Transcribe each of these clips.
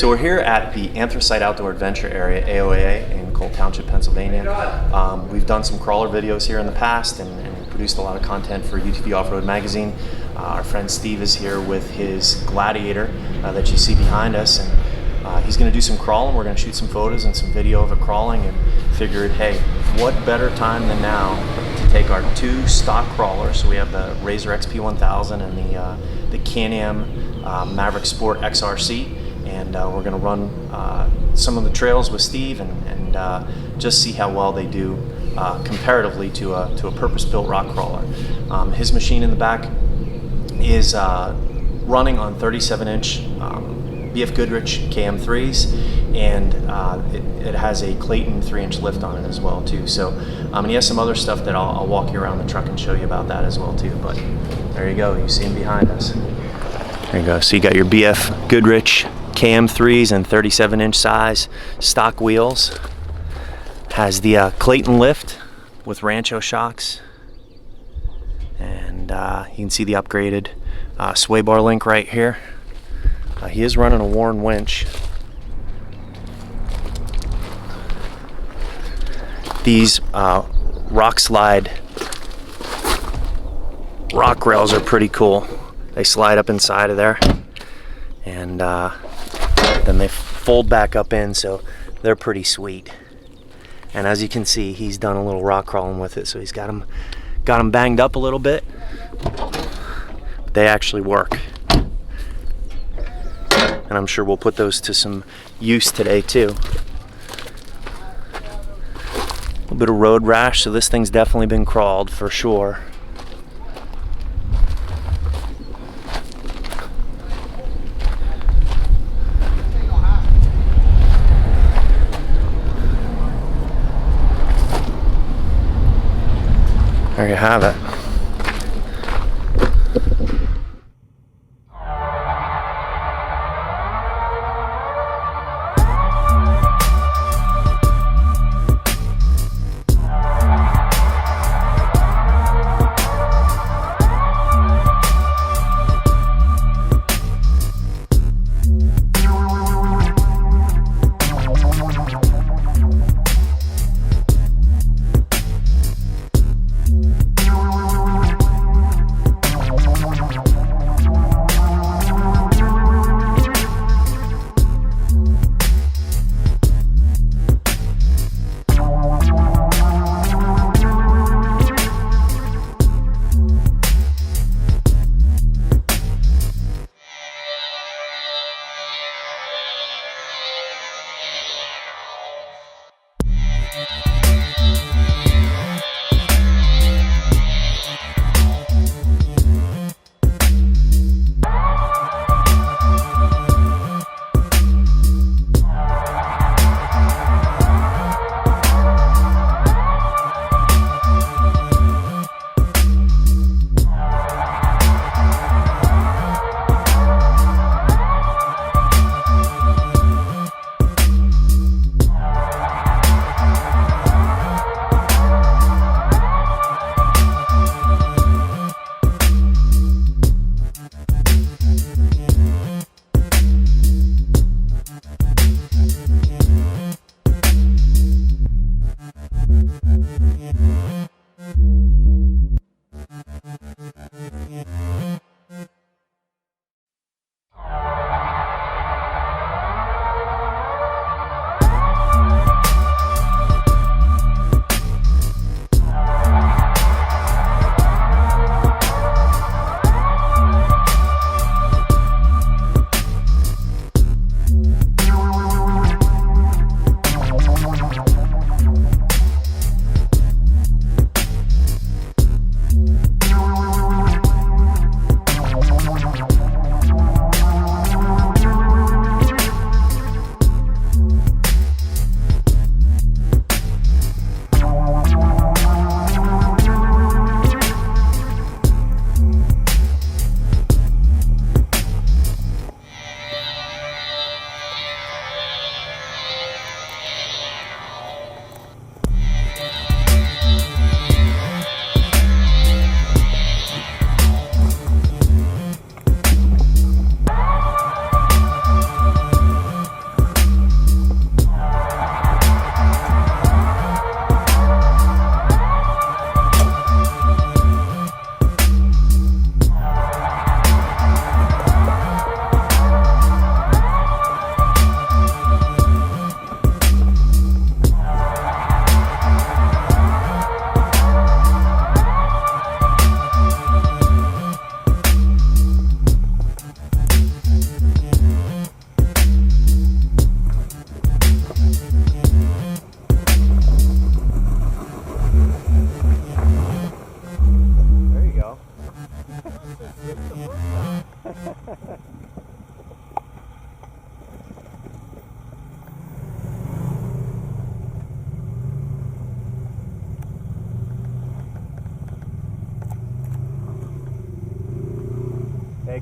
So we're here at the Anthracite Outdoor Adventure Area, AOA, in Cole Township, Pennsylvania. We've done some crawler videos here in the past and produced a lot of content for UTV Off-Road Magazine. Our friend Steve is here with his Gladiator that you see behind us, and he's going to do some crawling. We're going to shoot some photos and some video of it crawling, and figured, hey, what better time than now to take our two stock crawlers. So we have the RZR XP1000 and the Can-Am Maverick Sport XRC. And we're going to run some of the trails with Steve and just see how well they do comparatively to a purpose-built rock crawler. His machine in the back is running on 37-inch BF Goodrich KM3s, and it has a Clayton 3-inch lift on it as well too. So, and he has some other stuff that I'll walk you around the truck and show you about that as well too. But there you go, you see him behind us. There you go. So you got your BF Goodrich KM3s and 37-inch size stock wheels. Has the Clayton lift with Rancho shocks, and you can see the upgraded sway bar link right here. He is running a Warren winch. These rock slide rock rails are pretty cool. They slide up inside of there, and then they fold back up in, so they're pretty sweet. And as you can see, he's done a little rock crawling with it, so he's got them banged up a little bit, but they actually work. And I'm sure we'll put those to some use today too. A little bit of road rash, so this thing's definitely been crawled for sure. There you have it.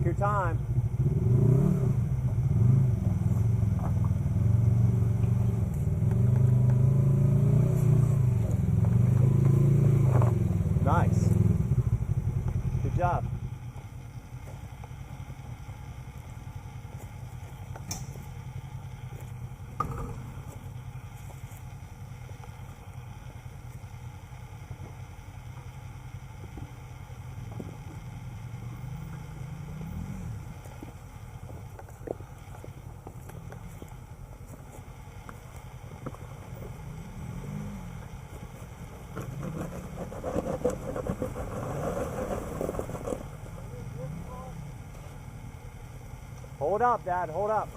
Take your time. Nice. Good job. Hold up, Dad, hold up.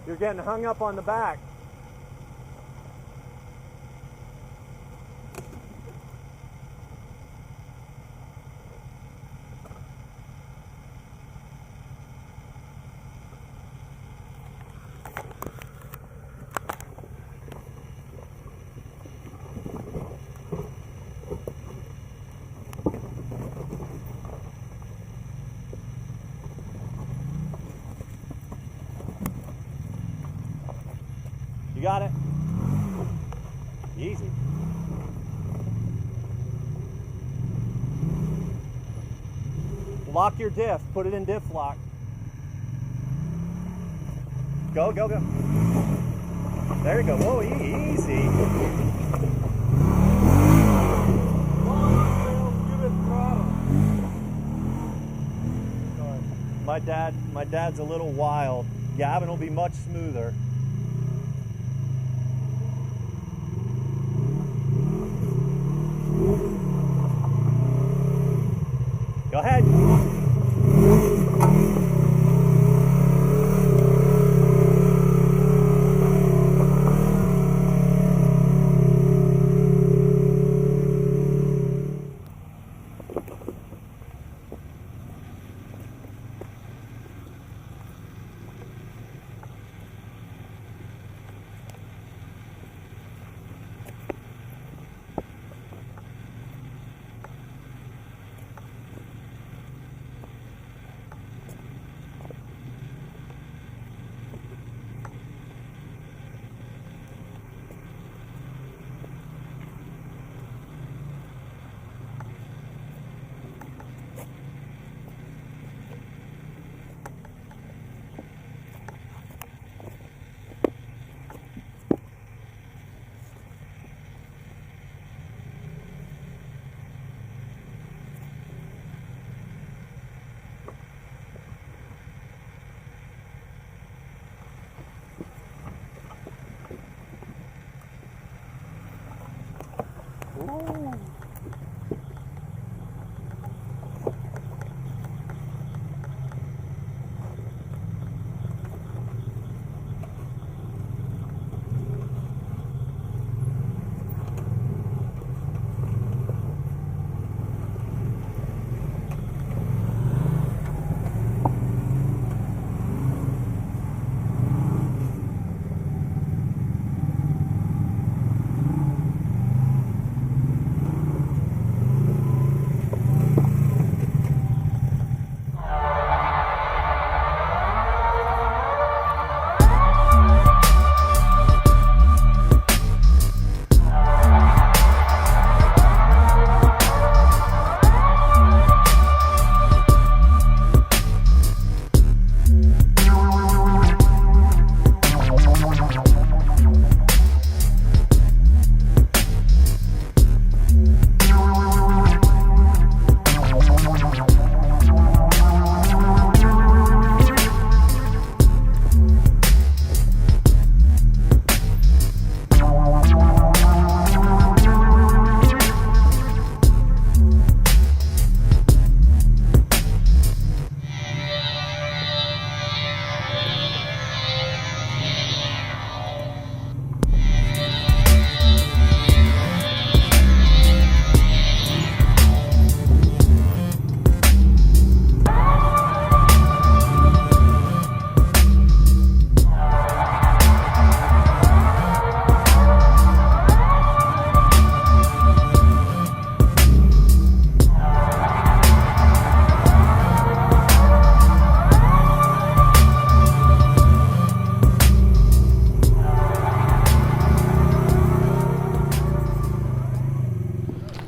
You're getting hung up on the back. You got it? Easy. Lock your diff. Put it in diff lock. Go, go, go. There you go. Whoa, easy. My dad's a little wild. Gavin will be much smoother. Go ahead.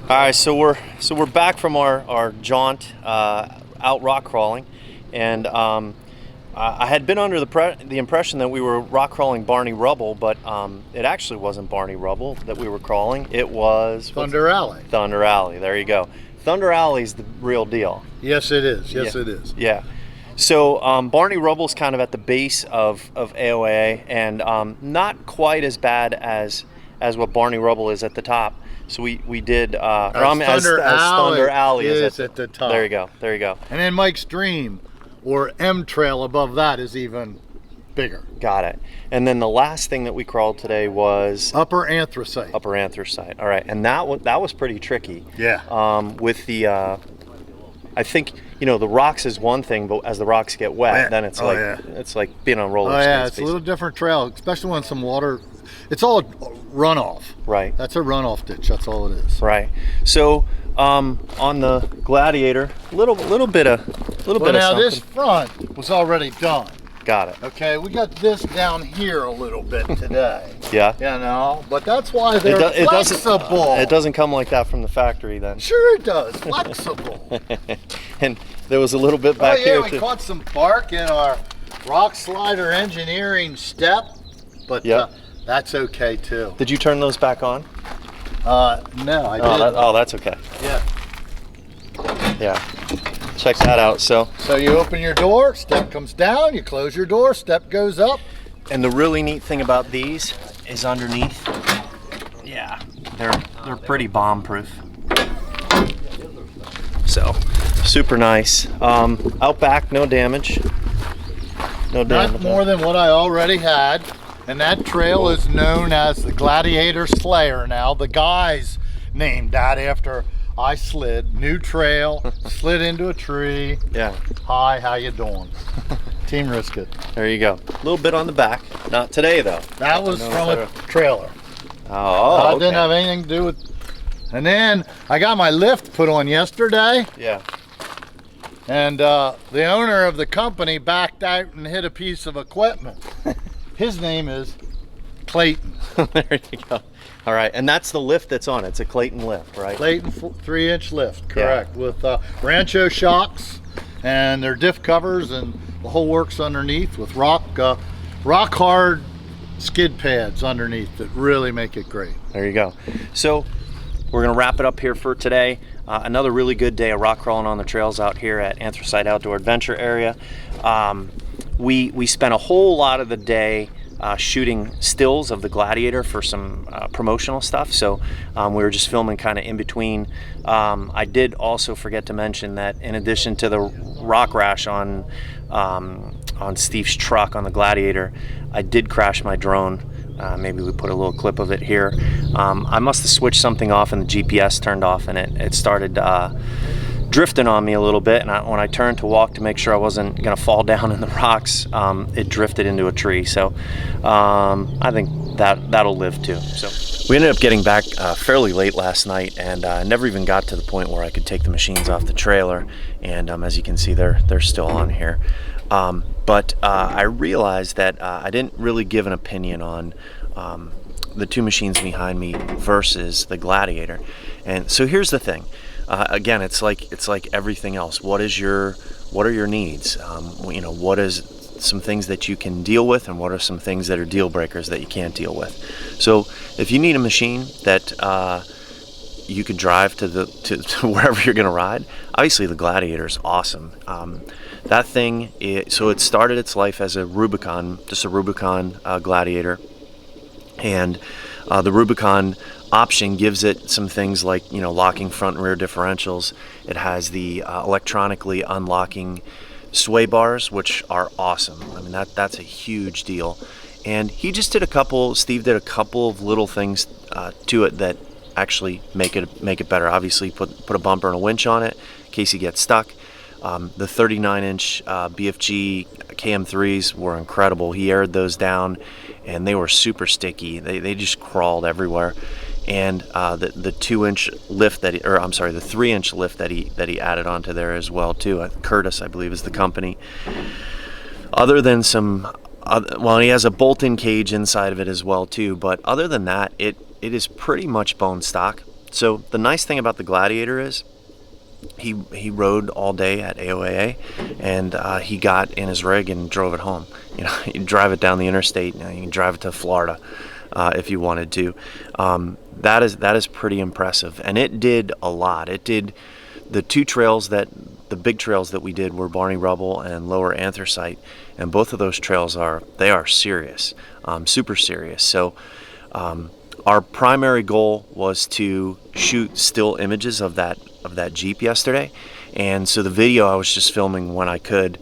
All right, so we're back from our jaunt out rock crawling, and I had been under the impression that we were rock crawling Barney Rubble, but it actually wasn't Barney Rubble that we were crawling. It was Thunder Alley. Thunder Alley. There you go. Thunder Alley's the real deal. Yes, it is. Yes, Yeah. it is. Yeah. So Barney Rubble's kind of at the base of AOA, and not quite as bad as what Barney Rubble is at the top. So we did Thunder Alley is at the top. There you go. There you go. And then Mike's Dream, or M Trail above that, is even bigger. Got it. And then the last thing that we crawled today was Upper Anthracite. Upper Anthracite. All right, and that was pretty tricky. Yeah. With the I think, you know, the rocks is one thing, but as the rocks get wet, then it's it's like being on roller skates. Oh yeah, it's a little different trail, especially when some water. It's all runoff. Right. That's a runoff ditch. That's all it is. Right. So on the Gladiator, little bit of Now something. this front was already done. Got it. Okay, we got this down here a little bit today. Yeah. You know, but that's why they're It flexible. it doesn't come like that from the factory then. Sure it does. Flexible. And there was a little bit back here we too. caught some bark in our rock slider engineering step, but that's okay too. Did you turn those back on? No, I didn't. That's okay. Yeah. Yeah. Check that out. So you open your door, step comes down, you close your door, step goes up. and the really neat thing about these is underneath. Yeah, they're pretty bomb proof. So super nice. Out back, no damage. No damage. Not more than what I already had. And that trail is known as the Gladiator Slayer now. The guys named that after I slid. New trail, slid into a tree. Yeah. Hi, how you doing? Team Risk It. There you go. A little bit on the back. Not today though. That was from a trailer. Oh, okay. Didn't have anything to do with. And then I got my lift put on yesterday. Yeah. And the owner of the company backed out and hit a piece of equipment. His name is Clayton. There you go. All right, and that's the lift that's on it. It's a Clayton lift, right? Clayton 3-inch lift, correct. Yeah. With Rancho shocks and their diff covers and the whole works underneath with rock hard skid pads underneath that really make it great. There you go. So we're gonna wrap it up here for today. Another really good day of rock crawling on the trails out here at Anthracite Outdoor Adventure area. We spent a whole lot of the day shooting stills of the Gladiator for some promotional stuff. So we were just filming kind of in between. I did also forget to mention that in addition to the rock rash on Steve's truck on the Gladiator, I did crash my drone. Maybe we put a little clip of it here. I must have switched something off and the GPS turned off and it started drifting on me a little bit, and when I turned to walk to make sure I wasn't going to fall down in the rocks, it drifted into a tree. So I think that'll live too. So we ended up getting back fairly late last night, and never even got to the point where I could take the machines off the trailer. And as you can see, they're still on here. But I realized that I didn't really give an opinion on the two machines behind me versus the Gladiator. And so here's the thing. Again, it's like everything else. What are your needs? You know, what is some things that you can deal with, and what are some things that are deal breakers that you can't deal with? So if you need a machine that you could drive to wherever you're going to ride, obviously the Gladiator is awesome. That thing, so it started its life as a Rubicon, just a Rubicon Gladiator, and the Rubicon option gives it some things like, you know, locking front and rear differentials. It has the electronically unlocking sway bars, which are awesome. I mean, that's a huge deal. And Steve did a couple of little things to it that actually make it better. Obviously, put a bumper and a winch on it in case you get stuck. The 39-inch BFG KM3s were incredible. He aired those down, and they were super sticky. They just crawled everywhere. And the 2-inch lift the 3-inch lift that he added onto there as well too. Curtis, I believe, is the company. Other than he has a bolt-in cage inside of it as well too. But other than that, it is pretty much bone stock. So the nice thing about the Gladiator is he rode all day at AOAA, and he got in his rig and drove it home. You know, you drive it down the interstate, you can drive it to Florida if you wanted to. That is pretty impressive, and it did a lot. It did the the big trails that we did were Barney Rubble and Lower Anthracite, and both of those trails are serious, super serious. So our primary goal was to shoot still images of that Jeep yesterday, and so the video I was just filming when I could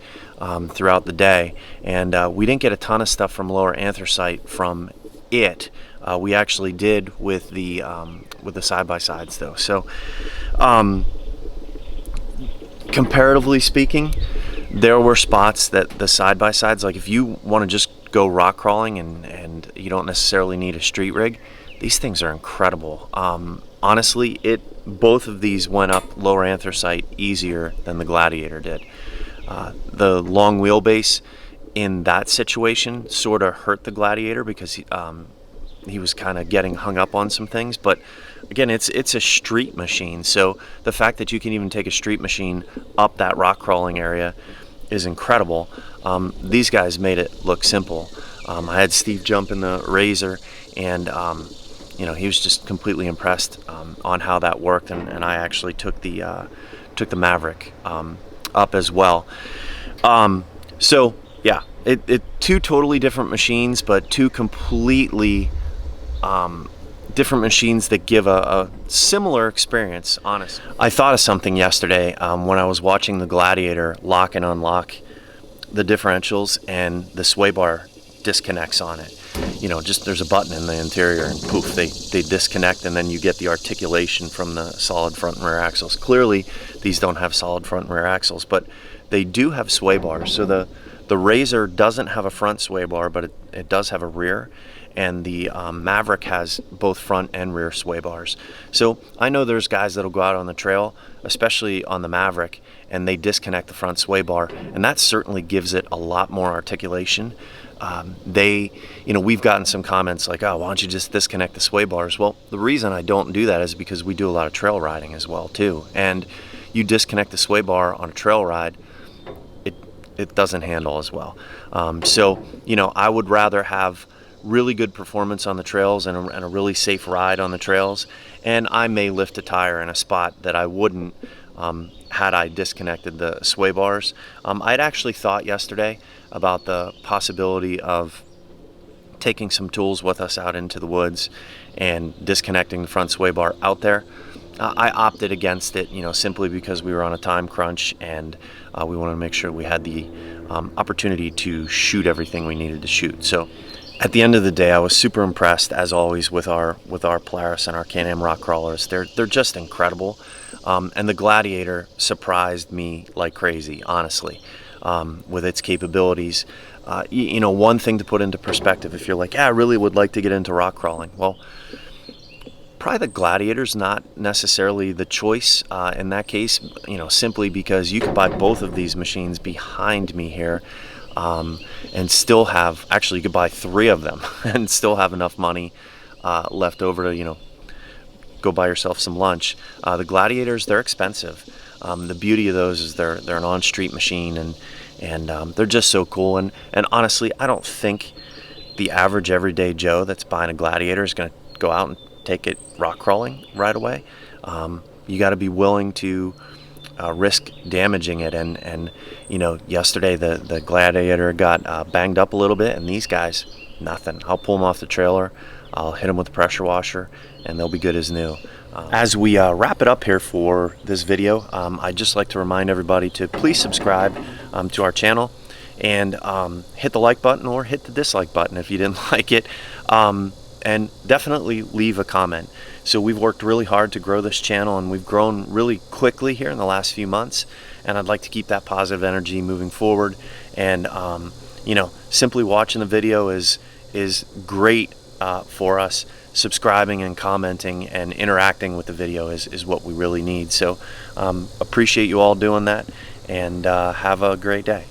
throughout the day, and we didn't get a ton of stuff from Lower Anthracite from it. We actually did with the side-by-sides though. So comparatively speaking, there were spots that the side-by-sides, like if you want to just go rock crawling and you don't necessarily need a street rig, these things are incredible. Honestly, both of these went up Lower Anthracite easier than the Gladiator did. The long wheelbase in that situation sort of hurt the Gladiator because he was kind of getting hung up on some things, but again, it's a street machine, so the fact that you can even take a street machine up that rock crawling area is incredible. These guys made it look simple. I had Steve jump in the RZR, and you know, he was just completely impressed on how that worked, and I actually took the Maverick up as well. So yeah, two totally different machines, but two completely different machines that give a similar experience, honestly. I thought of something yesterday when I was watching the Gladiator lock and unlock the differentials, and the sway bar disconnects on it. You know, just there's a button in the interior, and poof, they disconnect, and then you get the articulation from the solid front and rear axles. Clearly, these don't have solid front and rear axles, but they do have sway bars. So the RZR doesn't have a front sway bar, but it does have a rear, and the Maverick has both front and rear sway bars. So I know there's guys that'll go out on the trail, especially on the Maverick, and they disconnect the front sway bar, and that certainly gives it a lot more articulation. You know, we've gotten some comments like, oh, why don't you just disconnect the sway bars? Well, the reason I don't do that is because we do a lot of trail riding as well too, and you disconnect the sway bar on a trail ride, it doesn't handle as well. So, you know, I would rather have really good performance on the trails and a really safe ride on the trails, and I may lift a tire in a spot that I wouldn't had I disconnected the sway bars. I'd actually thought yesterday about the possibility of taking some tools with us out into the woods and disconnecting the front sway bar out there. I opted against it, you know, simply because we were on a time crunch, and we wanted to make sure we had the opportunity to shoot everything we needed to shoot. So at the end of the day, I was super impressed, as always, with our Polaris and our Can-Am rock crawlers. They're just incredible, and the Gladiator surprised me like crazy, honestly, with its capabilities. You know, one thing to put into perspective, if you're like, yeah, I really would like to get into rock crawling, well, probably the Gladiator's not necessarily the choice in that case, you know, simply because you could buy both of these machines behind me here, and still have, actually you could buy 3 of them and still have enough money left over to, you know, go buy yourself some lunch. The Gladiators, they're expensive. The beauty of those is they're an on-street machine, and they're just so cool. And honestly, I don't think the average everyday Joe that's buying a Gladiator is going to go out and take it rock crawling right away. You got to be willing to risk damaging it, and you know, yesterday the Gladiator got banged up a little bit, and these guys, nothing. I'll pull them off the trailer, I'll hit them with a pressure washer, and they'll be good as new. As we wrap it up here for this video, I'd just like to remind everybody to please subscribe to our channel, and hit the like button or hit the dislike button if you didn't like it, and definitely leave a comment. So we've worked really hard to grow this channel, and we've grown really quickly here in the last few months, and I'd like to keep that positive energy moving forward. And you know, simply watching the video is great for us. Subscribing and commenting and interacting with the video is what we really need. So appreciate you all doing that, and have a great day.